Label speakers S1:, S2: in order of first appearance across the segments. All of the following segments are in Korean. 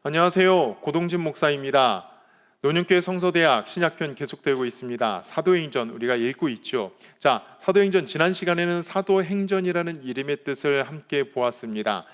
S1: 안녕하세요. 고동진 목사입니다. 노년교회 성서대학 신약편 계속되고 있습니다. 사도행전 우리가 읽고 있죠. 자, 사도행전 지난 시간에는 사도행전이라는 이름의 뜻을 함께 보았습니다.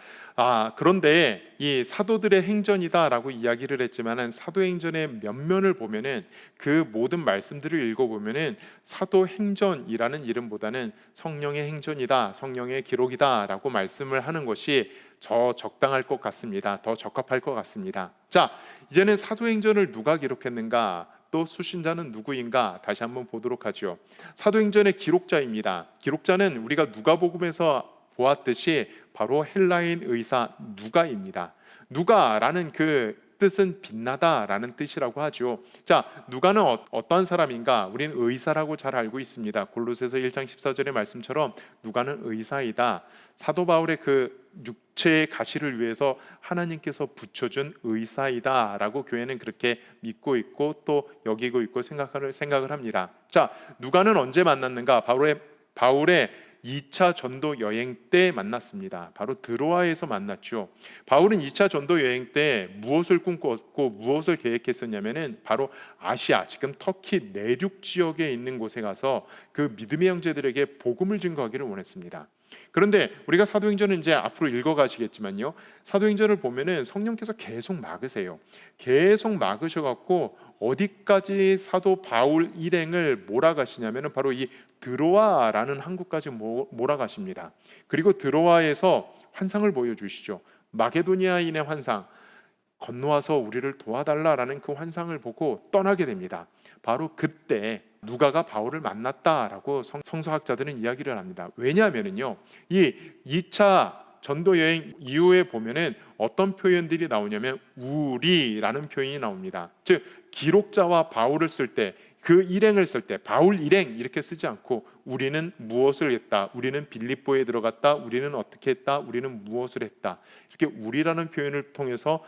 S1: 그런데 이 사도들의 행전이다라고 이야기를 했지만은 사도행전의 면면을 보면은 그 모든 말씀들을 읽어보면은 사도행전이라는 이름보다는 성령의 행전이다, 성령의 기록이다라고 말씀을 하는 것이 더 적당할 것 같습니다. 더 적합할 것 같습니다. 자, 이제는 사도행전을 누가 기록했는가? 또 수신자는 누구인가? 다시 한번 보도록 하죠. 사도행전의 기록자입니다. 기록자는 우리가 누가복음에서 보았듯이 바로 헬라인 의사 누가입니다. 누가라는 그 뜻은 빛나다라는 뜻이라고 하죠. 자, 누가는 어떤 사람인가? 우리는 의사라고 잘 알고 있습니다. 골로새서 1장 14절의 말씀처럼 누가는 의사이다. 사도 바울의 그 육체의 가시를 위해서 하나님께서 붙여준 의사이다라고 교회는 그렇게 믿고 있고 또 여기고 있고 생각을 합니다. 자, 누가는 언제 만났는가? 바울의 2차 전도 여행 때 만났습니다. 바로 드로아에서 만났죠. 바울은 2차 전도 여행 때 무엇을 꿈꿨고 무엇을 계획했었냐면은 바로 아시아, 지금 터키 내륙 지역에 있는 곳에 가서 그 믿음의 형제들에게 복음을 증거하기를 원했습니다. 그런데 우리가 사도행전은 이제 앞으로 읽어가시겠지만요, 사도행전을 보면은 성령께서 계속 막으세요. 계속 막으셔갖고 어디까지 사도 바울 일행을 몰아가시냐면은 바로 이 드로아라는 항구까지 몰아가십니다. 그리고 드로아에서 환상을 보여주시죠. 마게도니아인의 환상, 건너와서 우리를 도와달라라는 그 환상을 보고 떠나게 됩니다. 바로 그때 누가가 바울을 만났다라고 성서학자들은 이야기를 합니다. 왜냐하면요, 이 2차 전도 여행 이후에 보면은 어떤 표현들이 나오냐면 우리라는 표현이 나옵니다. 즉 기록자와 바울을 쓸 때, 그 일행을 쓸 때 바울 일행 이렇게 쓰지 않고 우리는 무엇을 했다, 우리는 빌립보에 들어갔다, 우리는 어떻게 했다, 우리는 무엇을 했다, 이렇게 우리라는 표현을 통해서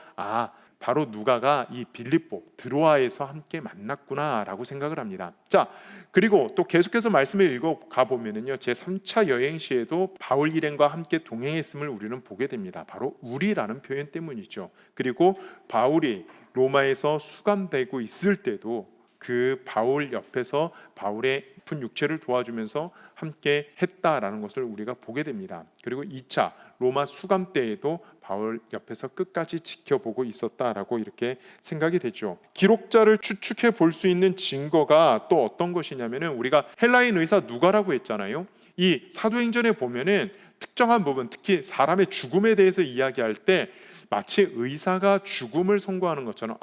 S1: 바로 누가가 이 빌립보 드로아에서 함께 만났구나라고 생각을 합니다. 자, 그리고 또 계속해서 말씀을 읽어가 보면은요, 제 3차 여행 시에도 바울 일행과 함께 동행했음을 우리는 보게 됩니다. 바로 우리라는 표현 때문이죠. 그리고 바울이 로마에서 수감되고 있을 때도 그 바울 옆에서 바울의 아픈 육체를 도와주면서 함께 했다라는 것을 우리가 보게 됩니다. 그리고 2차 로마 수감 때에도 바울 옆에서 끝까지 지켜보고 있었다라고 이렇게 생각이 되죠. 기록자를 추측해 볼 수 있는 증거가 또 어떤 것이냐면은, 우리가 헬라인 의사 누가라고 했잖아요. 이 사도행전에 보면은 특정한 부분, 특히 사람의 죽음에 대해서 이야기할 때 마치 의사가 죽음을 선고하는 것처럼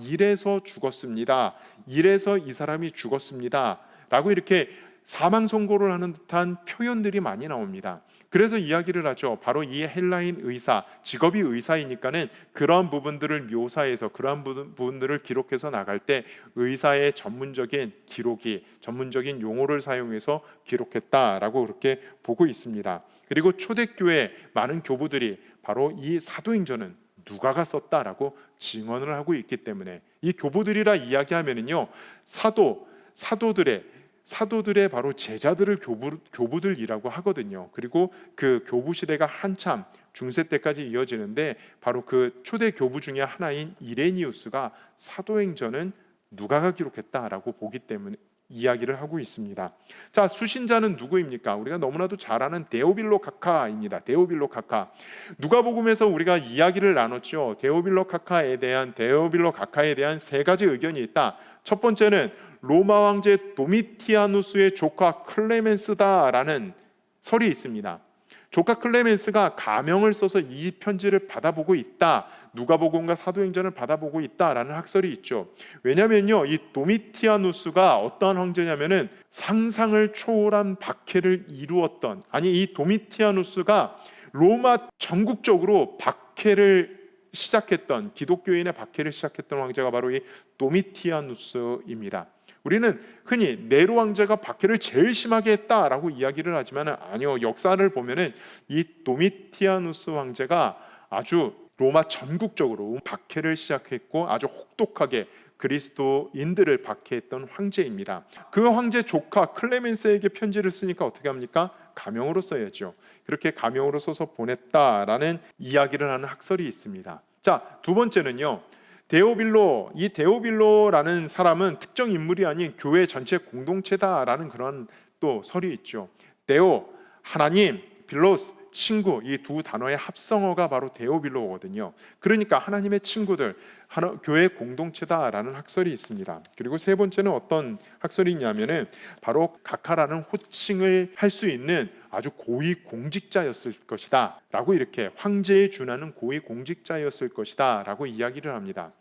S1: 이래서 죽었습니다, 이래서 이 사람이 죽었습니다 라고 이렇게 사망 선고를 하는 듯한 표현들이 많이 나옵니다. 그래서 이야기를 하죠. 바로 이 헬라인 의사, 직업이 의사이니까는 그러한 부분들을 묘사해서 그러한 부분들을 기록해서 나갈 때 의사의 전문적인 기록이, 전문적인 용어를 사용해서 기록했다라고 그렇게 보고 있습니다. 그리고 초대교회 많은 교부들이 바로 이 사도행전은 누가가 썼다라고 증언을 하고 있기 때문에, 이 교부들이라 이야기하면은요, 사도들의 바로 제자들을 교부들이라고 하거든요. 그리고 그 교부 시대가 한참 중세 때까지 이어지는데, 바로 그 초대 교부 중에 하나인 이레니우스가 사도행전은 누가가 기록했다라고 보기 때문에 이야기를 하고 있습니다. 자, 수신자는 누구입니까? 우리가 너무나도 잘 아는 데오빌로 카카입니다. 데오빌로 카카. 누가복음에서 우리가 이야기를 나눴죠. 데오빌로 카카에 대한 세 가지 의견이 있다. 첫 번째는 로마 황제 도미티아누스의 조카 클레멘스다라는 설이 있습니다. 조카 클레멘스가 가명을 써서 이 편지를 받아보고 있다, 누가복음과 사도행전을 받아보고 있다라는 학설이 있죠. 왜냐면요, 이 도미티아누스가 어떠한 황제냐면은 상상을 초월한 박해를 이루었던, 이 도미티아누스가 로마 전국적으로 기독교인의 박해를 시작했던 황제가 바로 이 도미티아누스입니다. 우리는 흔히 네로 황제가 박해를 제일 심하게 했다라고 이야기를 하지만 아니요, 역사를 보면은 이 도미티아누스 황제가 아주 로마 전국적으로 박해를 시작했고 아주 혹독하게 그리스도인들을 박해했던 황제입니다. 그 황제 조카 클레멘스에게 편지를 쓰니까 어떻게 합니까? 가명으로 써야죠. 그렇게 가명으로 써서 보냈다라는 이야기를 하는 학설이 있습니다. 자, 두 번째는요. 데오빌로, 이 데오빌로라는 사람은 특정 인물이 아닌 교회 전체 공동체다라는 그런 또 설이 있죠. 데오, 하나님, 빌로스, 친구, 이 두 단어의 합성어가 바로 데오빌로거든요. 그러니까 하나님의 친구들, 교회 공동체다라는 학설이 있습니다. 그리고 세 번째는 어떤 학설이 있냐면은 바로 각하라는 호칭을 할 수 있는 아주 고위 공직자였을 것이다 라고, 이렇게 황제에 준하는 고위 공직자였을 것이다 라고 이야기를 합니다.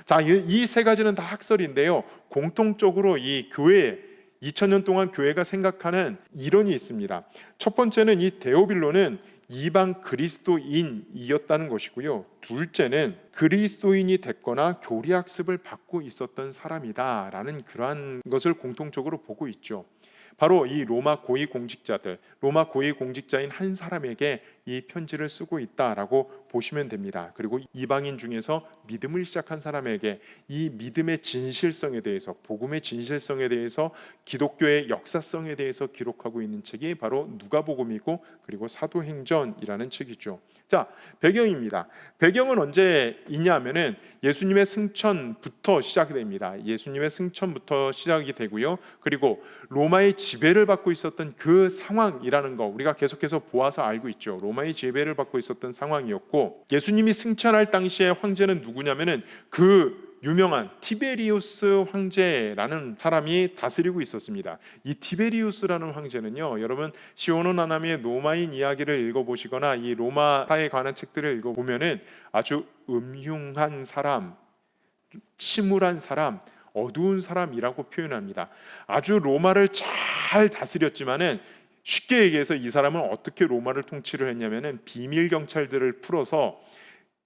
S1: 자, 이 세 가지는 다 학설인데요, 공통적으로 이 교회 2000년 동안 교회가 생각하는 이론이 있습니다. 첫 번째는 이 데오빌로는 이방 그리스도인이었다는 것이고요. 둘째는 그리스도인이 됐거나 교리학습을 받고 있었던 사람이다라는 그러한 것을 공통적으로 보고 있죠. 바로 이 로마 고위 공직자들, 로마 고위 공직자인 한 사람에게 이 편지를 쓰고 있다라고 보시면 됩니다. 그리고 이방인 중에서 믿음을 시작한 사람에게 이 믿음의 진실성에 대해서, 복음의 진실성에 대해서, 기독교의 역사성에 대해서 기록하고 있는 책이 바로 누가복음이고, 그리고 사도행전이라는 책이죠. 자, 배경입니다. 배경은 언제 있냐면은 예수님의 승천부터 시작이 됩니다. 예수님의 승천부터 시작이 되고요. 그리고 로마의 지배를 받고 있었던 그 상황이라는 거 우리가 계속해서 보아서 알고 있죠. 로마의 지배를 받고 있었던 상황이었고, 예수님이 승천할 당시에 황제는 누구냐면은 그 유명한 티베리우스 황제라는 사람이 다스리고 있었습니다. 이 티베리우스라는 황제는요, 여러분 시오노 나나미의 로마인 이야기를 읽어보시거나 이 로마사에 관한 책들을 읽어보면은 아주 음흉한 사람, 침울한 사람, 어두운 사람이라고 표현합니다. 아주 로마를 잘 다스렸지만은, 쉽게 얘기해서 이 사람은 어떻게 로마를 통치를 했냐면은 비밀 경찰들을 풀어서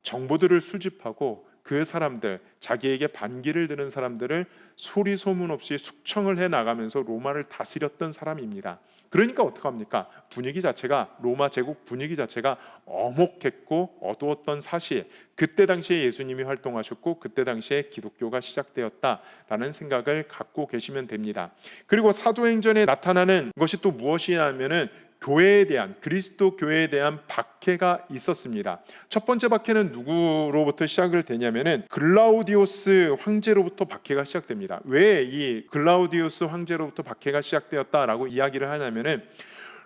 S1: 정보들을 수집하고 그 사람들, 자기에게 반기를 드는 사람들을 소리 소문 없이 숙청을 해 나가면서 로마를 다스렸던 사람입니다. 그러니까 어떡합니까? 분위기 자체가, 로마 제국 분위기 자체가 엄혹했고 어두웠던 사실, 그때 당시에 예수님이 활동하셨고 그때 당시에 기독교가 시작되었다라는 생각을 갖고 계시면 됩니다. 그리고 사도행전에 나타나는 것이 또 무엇이냐면은 교회에 대한, 그리스도 교회에 대한 박해가 있었습니다. 첫 번째 박해는 누구로부터 시작을 되냐면은 글라우디오스 황제로부터 박해가 시작됩니다. 왜 이 글라우디오스 황제로부터 박해가 시작되었다라고 이야기를 하냐면은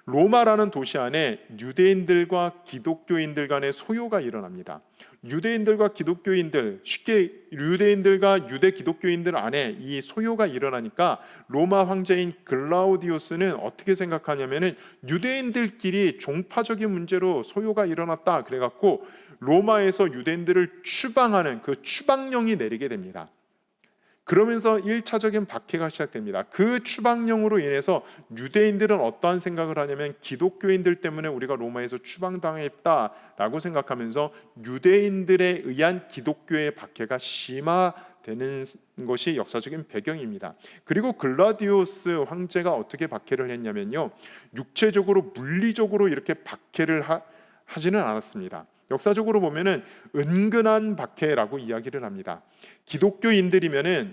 S1: 로마라는 도시 안에 유대인들과 기독교인들 간의 소요가 일어납니다. 유대인들과 기독교인들, 쉽게 유대인들과 유대 기독교인들 안에 이 소요가 일어나니까 로마 황제인 글라우디오스는 어떻게 생각하냐면은 유대인들끼리 종파적인 문제로 소요가 일어났다 그래갖고 로마에서 유대인들을 추방하는 그 추방령이 내리게 됩니다. 그러면서 1차적인 박해가 시작됩니다. 그 추방령으로 인해서 유대인들은 어떠한 생각을 하냐면, 기독교인들 때문에 우리가 로마에서 추방당했다라고 생각하면서 유대인들에 의한 기독교의 박해가 심화되는 것이 역사적인 배경입니다. 그리고 글라디오스 황제가 어떻게 박해를 했냐면요, 육체적으로, 물리적으로 이렇게 박해를 하지는 않았습니다. 역사적으로 보면은 은근한 박해라고 이야기를 합니다. 기독교인들이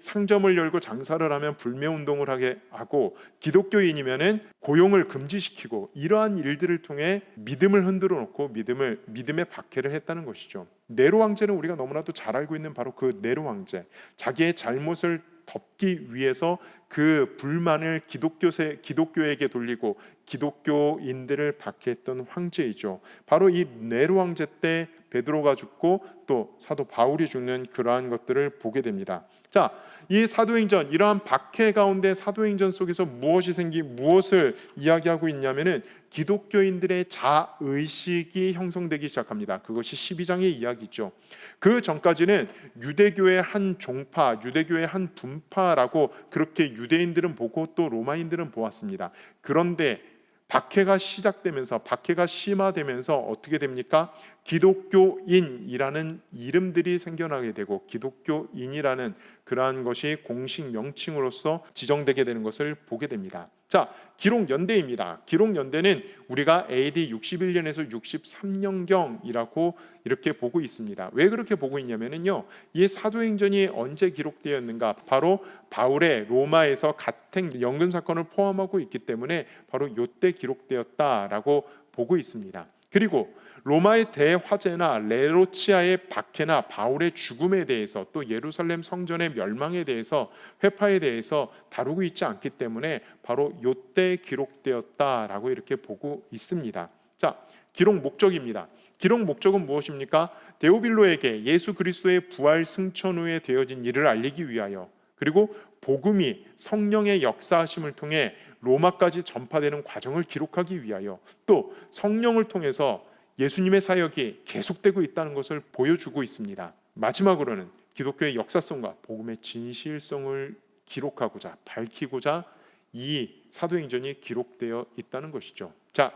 S1: 상점을 열고 장사를 하면 불매 운동을 하게 하고, 기독교인이면은 고용을 금지시키고, 이러한 일들을 통해 믿음을 흔들어 놓고 믿음의 박해를 했다는 것이죠. 네로 황제는 우리가 너무나도 잘 알고 있는 바로 그 네로 황제, 자기의 잘못을 덮기 위해서 그 불만을 기독교에게 돌리고 기독교인들을 박해했던 황제이죠. 바로 이 네로 황제 때 베드로가 죽고 또 사도 바울이 죽는 그러한 것들을 보게 됩니다. 자, 이 사도행전, 이러한 박해 가운데 사도행전 속에서 무엇을 이야기하고 있냐면은 기독교인들의 자의식이 형성되기 시작합니다. 그것이 12장의 이야기죠. 그 전까지는 유대교의 한 종파, 유대교의 한 분파라고 그렇게 유대인들은 보고 또 로마인들은 보았습니다. 그런데 박해가 시작되면서, 박해가 심화되면서 어떻게 됩니까? 기독교인이라는 이름들이 생겨나게 되고, 기독교인이라는 그러한 것이 공식 명칭으로서 지정되게 되는 것을 보게 됩니다. 자, 기록연대입니다. 기록연대는 우리가 AD 61년에서 63년경이라고 이렇게 보고 있습니다. 왜 그렇게 보고 있냐면요, 이 사도행전이 언제 기록되었는가? 바로 바울의 로마에서 가택 연금 사건을 포함하고 있기 때문에 바로 이때 기록되었다라고 보고 있습니다. 그리고 로마의 대화재나 레로치아의 박해나 바울의 죽음에 대해서, 또 예루살렘 성전의 멸망에 대해서, 회파에 대해서 다루고 있지 않기 때문에 바로 요때 기록되었다라고 이렇게 보고 있습니다. 자, 기록 목적입니다. 기록 목적은 무엇입니까? 데오빌로에게 예수 그리스도의 부활 승천 후에 되어진 일을 알리기 위하여, 그리고 복음이 성령의 역사하심을 통해 로마까지 전파되는 과정을 기록하기 위하여, 또 성령을 통해서 예수님의 사역이 계속되고 있다는 것을 보여주고 있습니다. 마지막으로는 기독교의 역사성과 복음의 진실성을 기록하고자, 밝히고자 이 사도행전이 기록되어 있다는 것이죠. 자,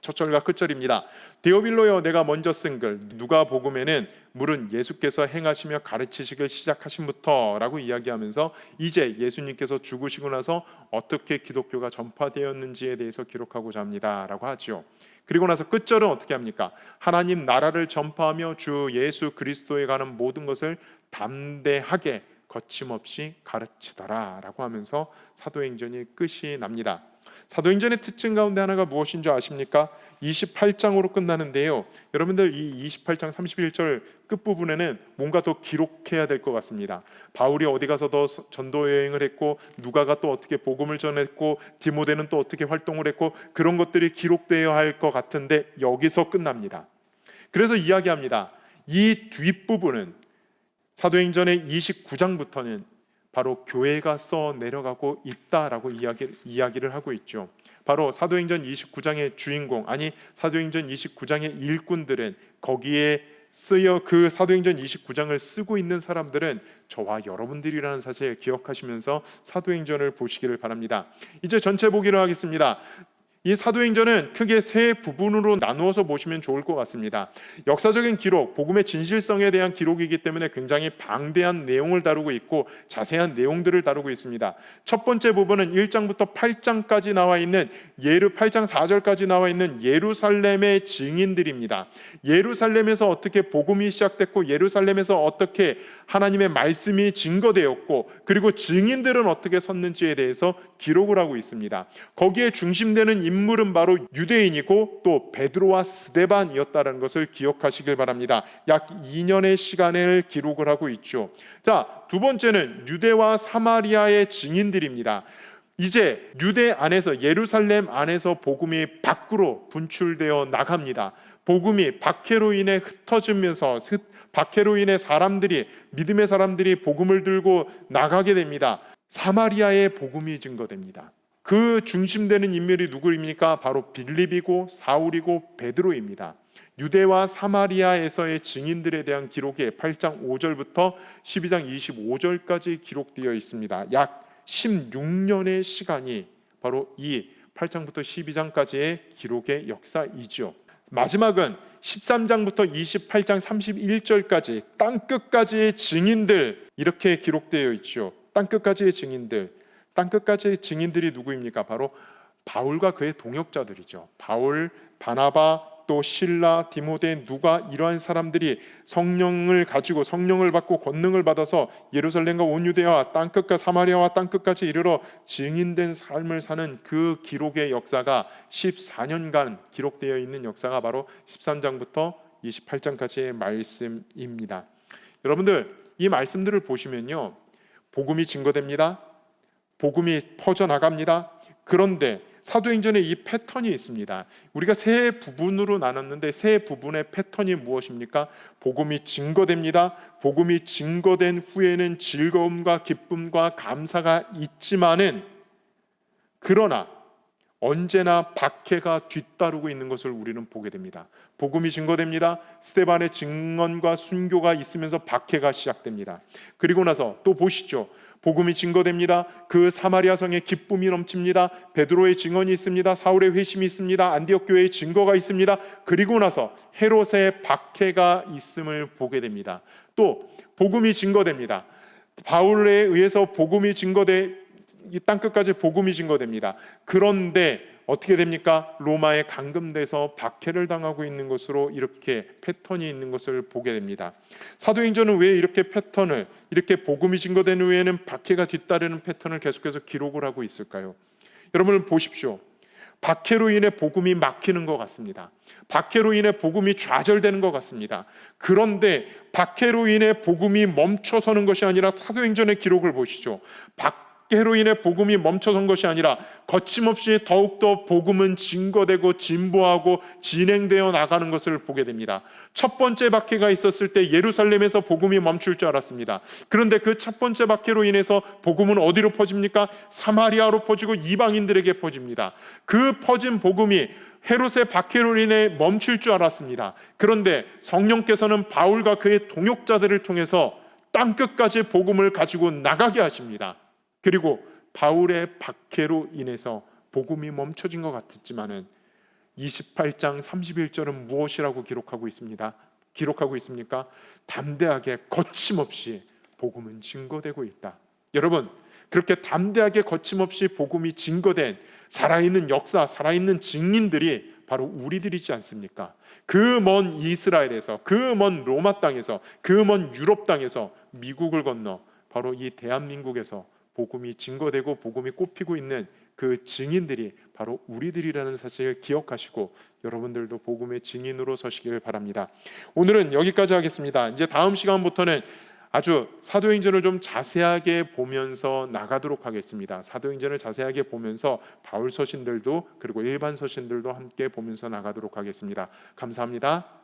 S1: 첫 절과 끝절입니다. 데오빌로여, 내가 먼저 쓴 글. 누가복음에는 물은 예수께서 행하시며 가르치시길 시작하심부터라고 이야기하면서 이제 예수님께서 죽으시고 나서 어떻게 기독교가 전파되었는지에 대해서 기록하고자 합니다라고 하지요. 그리고 나서 끝절은 어떻게 합니까? 하나님 나라를 전파하며 주 예수 그리스도에 관한 모든 것을 담대하게 거침없이 가르치더라라고 하면서 사도행전이 끝이 납니다. 사도행전의 특징 가운데 하나가 무엇인 줄 아십니까? 28장으로 끝나는데요. 여러분들 이 28장 31절 끝부분에는 뭔가 더 기록해야 될 것 같습니다. 바울이 어디 가서 더 전도 여행을 했고, 누가가 또 어떻게 복음을 전했고, 디모데는 또 어떻게 활동을 했고, 그런 것들이 기록되어야 할 것 같은데 여기서 끝납니다. 그래서 이야기합니다. 이 뒷부분은 사도행전의 29장부터는 바로 교회가 써 내려가고 있다라고 이야기를 하고 있죠. 바로 사도행전 29장의 주인공, 아니 사도행전 29장의 일꾼들은, 거기에 쓰여 그 사도행전 29장을 쓰고 있는 사람들은 저와 여러분들이라는 사실을 기억하시면서 사도행전을 보시기를 바랍니다. 이제 전체 보기를 하겠습니다. 이 사도행전은 크게 세 부분으로 나누어서 보시면 좋을 것 같습니다. 역사적인 기록, 복음의 진실성에 대한 기록이기 때문에 굉장히 방대한 내용을 다루고 있고 자세한 내용들을 다루고 있습니다. 첫 번째 부분은 1장부터 8장까지 나와 있는 8장 4절까지 나와 있는 예루살렘의 증인들입니다. 예루살렘에서 어떻게 복음이 시작됐고, 예루살렘에서 어떻게 하나님의 말씀이 증거되었고, 그리고 증인들은 어떻게 섰는지에 대해서 기록을 하고 있습니다. 거기에 중심되는 인물은 바로 유대인이고 또 베드로와 스데반이었다는 것을 기억하시길 바랍니다. 약 2년의 시간을 기록을 하고 있죠. 자, 두 번째는 유대와 사마리아의 증인들입니다. 이제 유대 안에서, 예루살렘 안에서 복음이 밖으로 분출되어 나갑니다. 복음이 박해로 인해 흩어지면서, 박해로 인해 믿음의 사람들이 복음을 들고 나가게 됩니다. 사마리아의 복음이 증거됩니다. 그 중심되는 인물이 누구입니까? 바로 빌립이고 사울이고 베드로입니다. 유대와 사마리아에서의 증인들에 대한 기록이 8장 5절부터 12장 25절까지 기록되어 있습니다. 약 16년의 시간이 바로 이 8장부터 12장까지의 기록의 역사이죠. 마지막은 13장부터 28장 31절까지 땅끝까지의 증인들, 이렇게 기록되어 있죠. 땅끝까지의 증인들. 땅끝까지의 증인들이 누구입니까? 바로 바울과 그의 동역자들이죠. 바울, 바나바, 또 실라, 디모데, 누가, 이러한 사람들이 성령을 가지고, 성령을 받고 권능을 받아서 예루살렘과 온 유대와 땅끝과 사마리아와 땅끝까지 이르러 증인된 삶을 사는 그 기록의 역사가 14년간 기록되어 있는 역사가 바로 13장부터 28장까지의 말씀입니다. 여러분들, 이 말씀들을 보시면요, 복음이 증거됩니다. 복음이 퍼져나갑니다. 그런데 사도행전에 이 패턴이 있습니다. 우리가 세 부분으로 나눴는데 세 부분의 패턴이 무엇입니까? 복음이 증거됩니다. 복음이 증거된 후에는 즐거움과 기쁨과 감사가 있지만은, 그러나 언제나 박해가 뒤따르고 있는 것을 우리는 보게 됩니다. 복음이 증거됩니다. 스데반의 증언과 순교가 있으면서 박해가 시작됩니다. 그리고 나서 또 보시죠. 복음이 증거됩니다. 그 사마리아 성에 기쁨이 넘칩니다. 베드로의 증언이 있습니다. 사울의 회심이 있습니다. 안디옥 교회의 증거가 있습니다. 그리고 나서 헤롯의 박해가 있음을 보게 됩니다. 또 복음이 증거됩니다. 바울에 의해서 복음이 이 땅끝까지 복음이 증거됩니다. 그런데 어떻게 됩니까? 로마에 감금돼서 박해를 당하고 있는 것으로 이렇게 패턴이 있는 것을 보게 됩니다. 사도행전은 왜 이렇게 이렇게 복음이 증거된 후에는 박해가 뒤따르는 패턴을 계속해서 기록을 하고 있을까요? 여러분 보십시오. 박해로 인해 복음이 막히는 것 같습니다. 박해로 인해 복음이 좌절되는 것 같습니다. 그런데 박해로 인해 복음이 멈춰서는 것이 아니라 사도행전의 기록을 보시죠. 박해로 인해 복음이 멈춰선 것이 아니라 거침없이 더욱더 복음은 증거되고 진보하고 진행되어 나가는 것을 보게 됩니다. 첫 번째 박해가 있었을 때 예루살렘에서 복음이 멈출 줄 알았습니다. 그런데 그 첫 번째 박해로 인해서 복음은 어디로 퍼집니까? 사마리아로 퍼지고 이방인들에게 퍼집니다. 그 퍼진 복음이 헤롯의 박해로 인해 멈출 줄 알았습니다. 그런데 성령께서는 바울과 그의 동역자들을 통해서 땅끝까지 복음을 가지고 나가게 하십니다. 그리고 바울의 박해로 인해서 복음이 멈춰진 것 같았지만은 28장 31절은 무엇이라고 기록하고 있습니까? 담대하게 거침없이 복음은 증거되고 있다. 여러분, 그렇게 담대하게 거침없이 복음이 증거된 살아있는 역사, 살아있는 증인들이 바로 우리들이지 않습니까? 그 먼 이스라엘에서, 그 먼 로마 땅에서, 그 먼 유럽 땅에서 미국을 건너 바로 이 대한민국에서 복음이 증거되고 복음이 꼽히고 있는 그 증인들이 바로 우리들이라는 사실을 기억하시고 여러분들도 복음의 증인으로 서시기를 바랍니다. 오늘은 여기까지 하겠습니다. 이제 다음 시간부터는 아주 사도행전을 좀 자세하게 보면서 나가도록 하겠습니다. 사도행전을 자세하게 보면서 바울 서신들도 그리고 일반 서신들도 함께 보면서 나가도록 하겠습니다. 감사합니다.